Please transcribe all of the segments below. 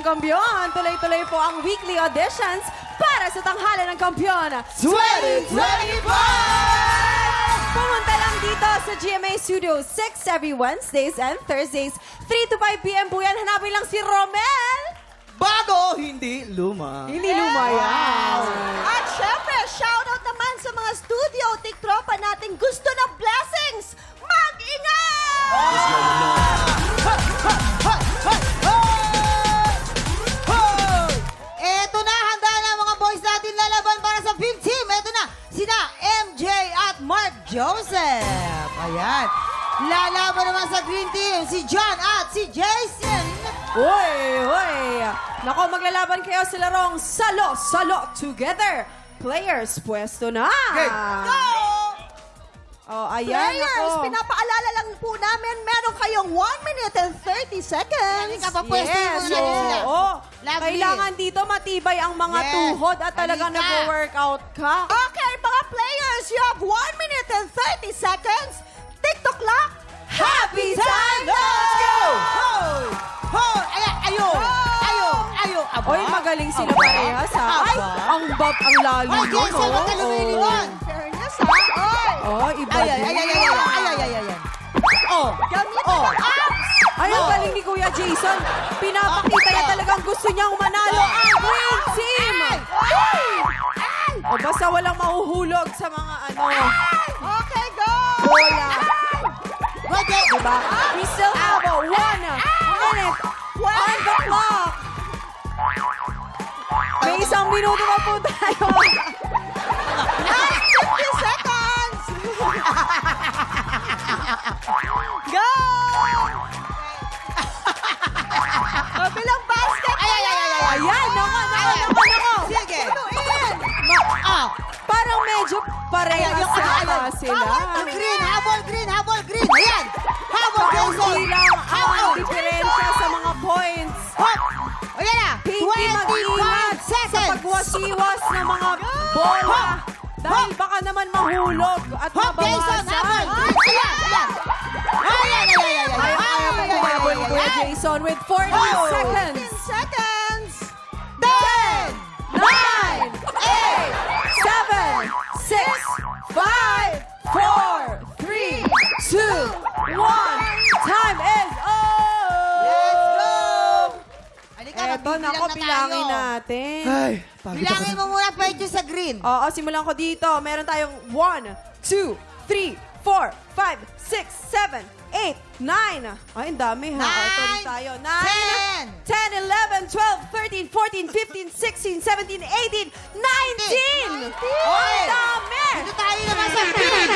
Kampiyon! Tuloy-tuloy po ang weekly auditions para sa tanghalan ng Kampiyon 2025! Pumunta lang dito sa GMA Studio 6 every Wednesdays and Thursdays. 3 to 5 p.m. po yan. Hanapin lang si Romel. Bago, hindi luma. Hindi lumayan. At syempre, shoutout naman sa mga studio tiktropa natin gusto ng blessings. Mag-ingat! Eto na, handa na mga boys natin lalaban para sa Pink Team. Eto na, sina MJ at Mark Joseph. Ayan. Lalaban naman sa Green Team, si John at si Jason. Hoy! Nako, maglalaban kayo sa larong Salo together. Players, pwesto na. Go! Oh, ayan Players, ako. pinapaalala lang po namin, meron kayong 1 minute and 30 seconds. Halika pa, pwesto mo Yes, na sila. oo. Lovely. Kailangan dito matibay ang mga Yes. tuhod at talagang Halika. nag-workout ka. Okay, mga players, you have 1 minute and 30 seconds. TikTok clock. Happy time! Let's go! Hoy! Hoy! Ayo! Aba? Oy, magaling sila parehas ha. Ay, Aba? ang lalo Ay, nun, Jason, wag ka lumilipad. Fairness, ha? Oy! Oh, iba Ay. din. Oh! Gamitin Oh. ang abs! Ay, ang galing ni Kuya Jason. Pinapakita niya talagang gusto niyang manalo ang Green Team. O basta walang mahuhulog sa mga ano. Okay, go! Bola. Okay. Diba? We still have a 1 minute on the clock. May isang minuto pa po tayo. Last 50 seconds! Go! Kabilang basket! Ayan, nako. Sige. Punuin! Parang medyo parehas yata sila. Green, habol, green. Ayan. Habol, Jason. Kaunti lang ang diferensya sa mga points. Hop. Ayan na. Pinky mag-ingat 25 sa seconds. pagwasiwas ng mga bola. Dahil baka naman mahulog at Hop, Jason. mabawasan. Habol. Ayan. Ayaw pa kumabol ni Kuya Jason with 40 seconds. 15 seconds! 10. 9, 8, 7, 6, 5, 4, 3, 2, 1. Time is up! Let's go. Halika, Eto, magbibilang nako, na bilangin tayo. natin. Ay, pagod ako. Bilangin mo muna pa ito sa green. Oo, simulan ko dito. Meron tayong 1, 2, 3, 4, 5, 6, 7, 8, 9. Ay, ang dami ha. Ito ulit tayo. 9, 10, 11, 12, 13, 14, 15, 16, 17, 18, 19! Oy! Ang dami! Dito tayo naman sa green.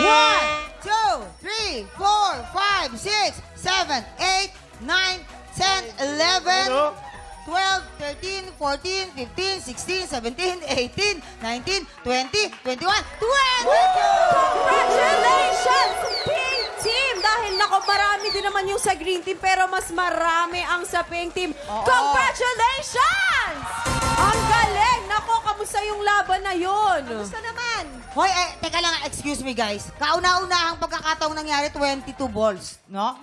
1, 2, 3, 4, 5, 6, 7, 8, 9, 10, 11, 12, 13, 14, 15, 16, 17, 18, 19, 20, 21, 22! Congratulations, Pink Team! Dahil nako, marami din naman yung sa Green Team, pero mas marami ang sa Pink Team. Oo. Congratulations! Ang galing! Nako, kamusta yung laban na yun? Gusto naman. Hoy, teka lang, excuse me guys. Kauna-unahang pagkakataong nangyari, 22 balls, no?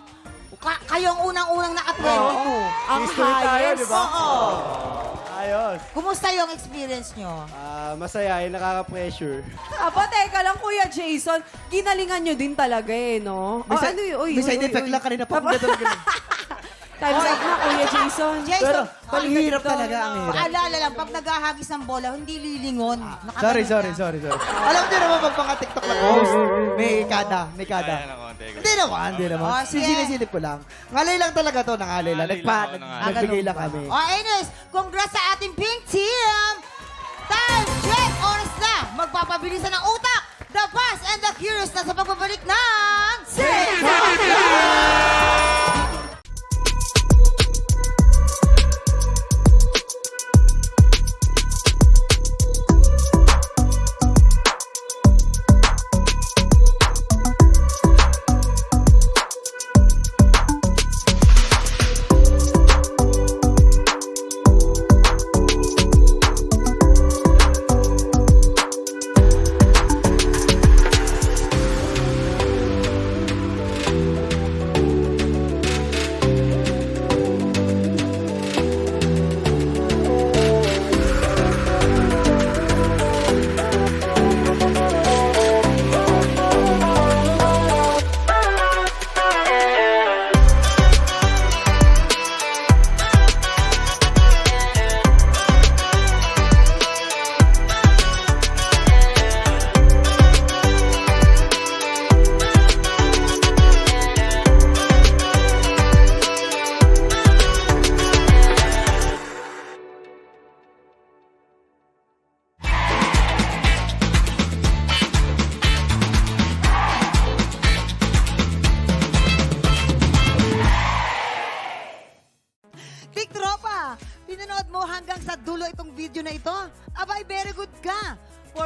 Kayong unang-unang naka-22. Ang History tayo, highest. di ba? Oo. Ayos. Kumusta yung experience nyo? Masaya, nakaka-pressure. Aba, teka lang, Kuya Jason. Ginalingan nyo din talaga eh, no? May ano yun? Uy, may side effect lang kanina pa. Time's up na, Kuya Jason. Jason, Pero, ang hirap talaga, ang hirap. Paalala lang, pag naghahagis ng bola, hindi lilingon. Sorry. Nakaganon ka. Alam niyo naman pag mga TikTok na post, may kada. Hindi naman. Oh, sige. Sinisilip ko lang. Ngalay lang talaga to, nangalay lang. Nagbigay lang kami. Oh, anyways, congrats sa ating Pink Team! Time check! Oras na! Magpapabilisan ng utak! The fast and the curious na sa pagbabalik ng...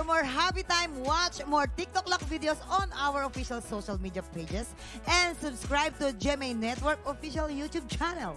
more Happy Time, watch more TikTok Lock videos on our official social media pages and subscribe to GMA Network official YouTube channel.